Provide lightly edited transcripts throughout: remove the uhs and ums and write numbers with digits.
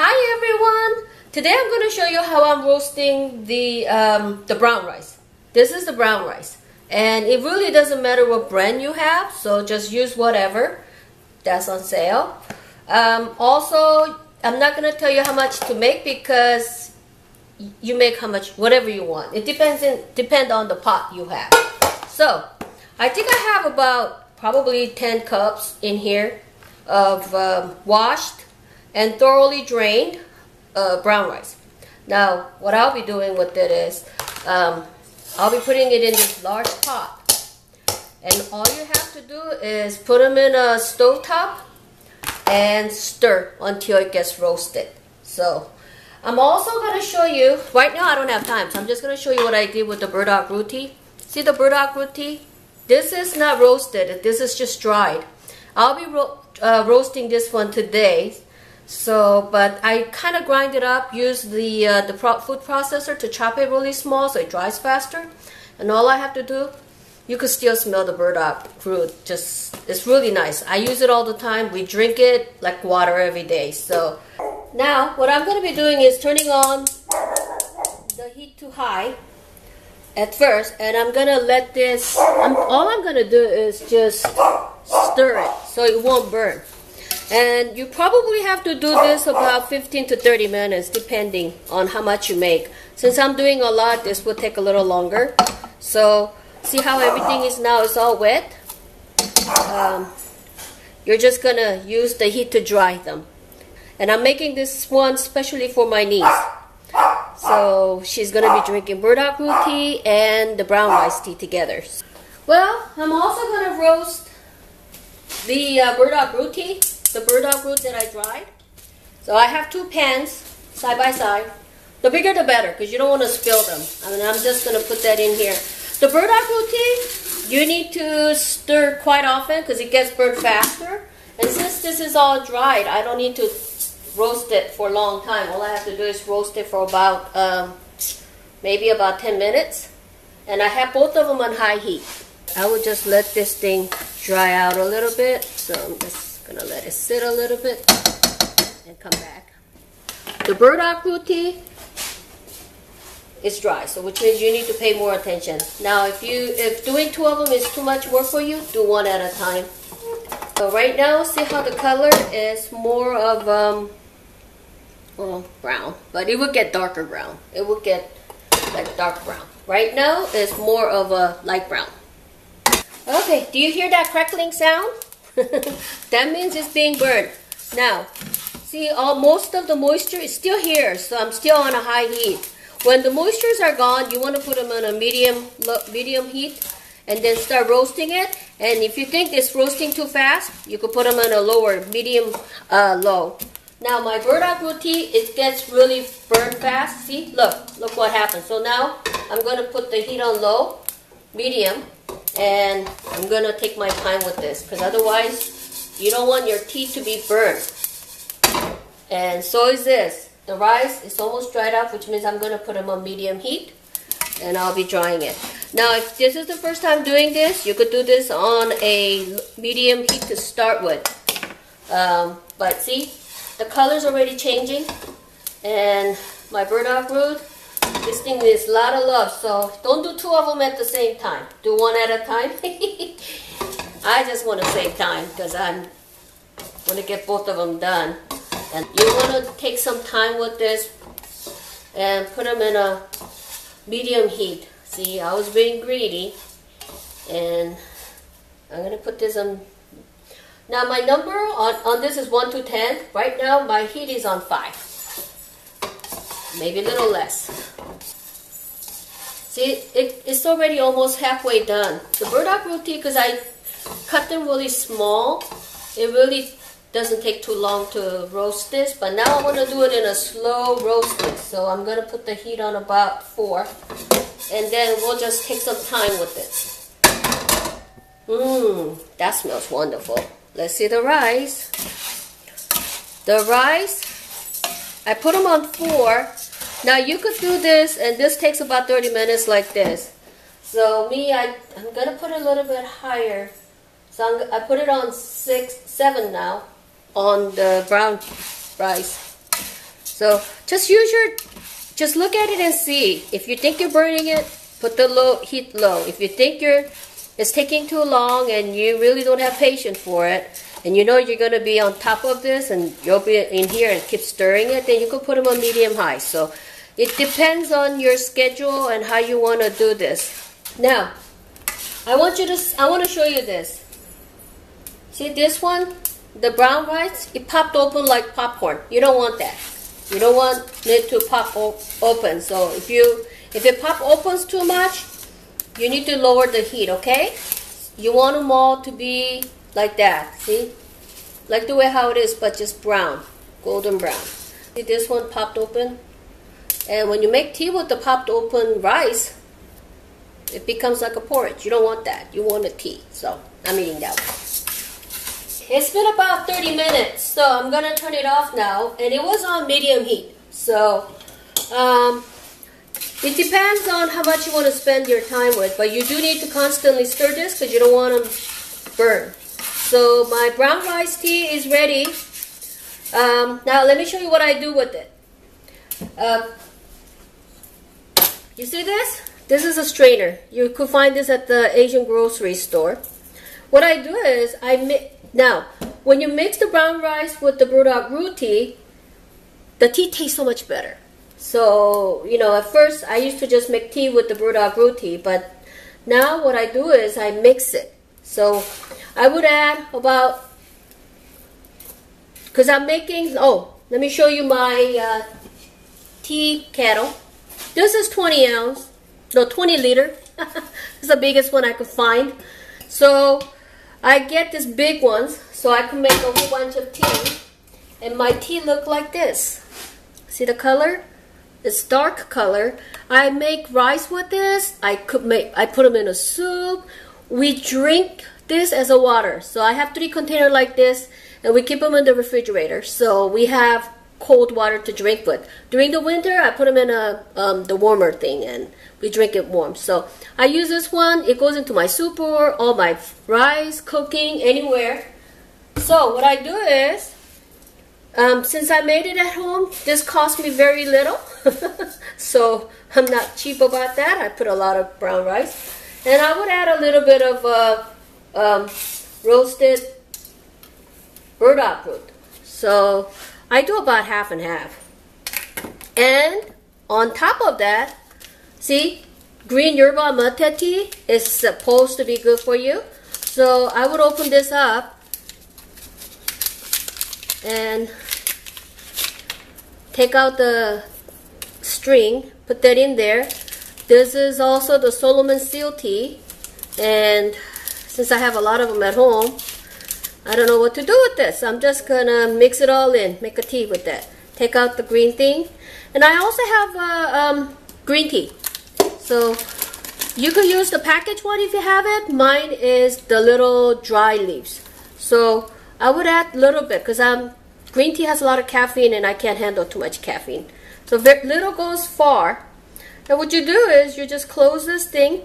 Hi everyone! Today I'm going to show you how I'm roasting the brown rice. This is the brown rice. And it really doesn't matter what brand you have, so just use whatever that's on sale. Also, I'm not going to tell you how much to make because you make how much, whatever you want. It depends on the pot you have. So, I think I have about probably 10 cups in here of washed and thoroughly drained brown rice. Now, what I'll be doing with it is, I'll be putting it in this large pot. And all you have to do is put them in a stovetop and stir until it gets roasted. So, I'm also going to show you, right now I don't have time, so I'm just going to show you what I did with the burdock roti. See the burdock roti? This is not roasted, this is just dried. I'll be roasting this one today. So, but I kind of grind it up, use the food processor to chop it really small so it dries faster. And all I have to do, you can still smell the burdock root. It's really nice. I use it all the time. We drink it like water every day. So now what I'm going to be doing is turning on the heat to high at first, and I'm going to let this, all I'm going to do is just stir it so it won't burn. And you probably have to do this about 15 to 30 minutes depending on how much you make. Since I'm doing a lot, this will take a little longer. So see how everything is now, it's all wet? You're just gonna use the heat to dry them. And I'm making this one especially for my niece. So she's gonna be drinking burdock root tea and the brown rice tea together. Well, I'm also gonna roast the burdock root tea. The burdock root that I dried. So I have two pans side by side. The bigger the better because you don't want to spill them. I mean, I'm just going to put that in here. The burdock root tea, you need to stir quite often because it gets burnt faster. And since this is all dried, I don't need to roast it for a long time. All I have to do is roast it for about maybe about 10 minutes. And I have both of them on high heat. I would just let this thing dry out a little bit. So I'm just gonna let it sit a little bit and come back. The burdock root tea is dry, so which means you need to pay more attention. Now, if doing two of them is too much work for you, do one at a time. So right now, see how the color is more of well, brown, but it will get darker brown. It will get like dark brown. Right now, it's more of a light brown. Okay, do you hear that crackling sound? That means it's being burned. Now, see, most of the moisture is still here, so I'm still on a high heat. When the moistures are gone, you want to put them on a medium heat and then start roasting it. And if you think it's roasting too fast, you could put them on a lower, medium, low. Now, my burdock root tea, it gets really burned fast. See, look what happens. So now, I'm going to put the heat on low, medium. And I'm going to take my time with this because otherwise you don't want your tea to be burnt. And so is this. The rice is almost dried up, which means I'm going to put them on medium heat and I'll be drying it. Now, if this is the first time doing this, you could do this on a medium heat to start with. But see, the color's already changing and my burdock root, this thing is a lot of love, so don't do two of them at the same time. Do one at a time. I just want to save time because I'm going to get both of them done. And you want to take some time with this and put them in a medium heat. See, I was being greedy. And I'm going to put this on. Now my number on this is 1 to 10. Right now my heat is on 5. Maybe a little less. See, it's already almost halfway done. The burdock root tea, because I cut them really small, it really doesn't take too long to roast this. But now I want to do it in a slow roasting. So I'm going to put the heat on about 4. And then we'll just take some time with it. That smells wonderful. Let's see the rice. The rice, I put them on 4. Now you could do this, and this takes about 30 minutes like this. So me, I'm going to put it a little bit higher. So I put it on 7 now on the brown rice. So just look at it and see. If you think you're burning it, put the heat low. If you think it's taking too long and you really don't have patience for it, and you know you're going to be on top of this and you'll be in here and keep stirring it, then you can put them on medium high. So it depends on your schedule and how you want to do this. Now, I want to show you this. See this one? The brown rice, it popped open like popcorn. You don't want that. You don't want it to pop open. So if it pop opens too much, you need to lower the heat, okay? You want them all to be like that, see? Like the way how it is, but just brown, golden brown. See, this one popped open? And when you make tea with the popped open rice, it becomes like a porridge. You don't want that. You want a tea. So I'm eating that one. It's been about 30 minutes, so I'm gonna turn it off now. And it was on medium heat. So it depends on how much you want to spend your time with, but you do need to constantly stir this because you don't want them burn. So my brown rice tea is ready. Now let me show you what I do with it. You see this? This is a strainer. You could find this at the Asian grocery store. What I do is now when you mix the brown rice with the burdock root tea, the tea tastes so much better. So, you know, at first I used to just make tea with the burdock root tea, but now what I do is I mix it. So I would add about, because I'm making, let me show you my tea kettle. This is 20 liter. It's the biggest one I could find. So I get this big ones so I can make a whole bunch of tea. And my tea look like this. See the color? It's dark color. I make rice with this. I put them in a soup. We drink this as a water. So I have 3 containers like this, and we keep them in the refrigerator. So we have cold water to drink with. During the winter, I put them in the warmer thing, and we drink it warm. So I use this one. It goes into my soup or all my rice, cooking, anywhere. So what I do is, since I made it at home, this cost me very little. So I'm not cheap about that. I put a lot of brown rice. And I would add a little bit of roasted burdock root. So I do about half and half. And on top of that, see, green yerba mate tea is supposed to be good for you. So I would open this up and take out the string, put that in there. This is also the Solomon seal tea, and since I have a lot of them at home, I don't know what to do with this. I'm just gonna mix it all in, make a tea with that. Take out the green thing, and I also have green tea. So you could use the packaged one if you have it. Mine is the little dry leaves. So I would add a little bit because green tea has a lot of caffeine and I can't handle too much caffeine. So very little goes far. And what you do is you just close this thing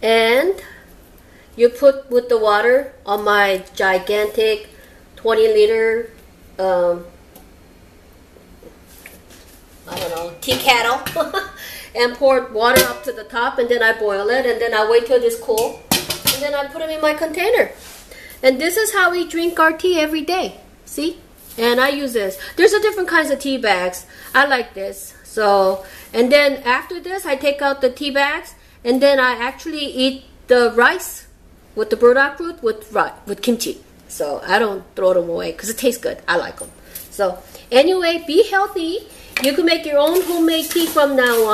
and you put with the water on my gigantic 20 liter tea kettle and pour water up to the top, and then I boil it, and then I wait till it's cool, and then I put them in my container. And this is how we drink our tea every day. See? And I use this. There's a different kinds of tea bags. I like this. So, and then after this, I take out the tea bags, and then I actually eat the rice with the burdock root with kimchi. So I don't throw them away because it tastes good. I like them. So anyway, be healthy. You can make your own homemade tea from now on.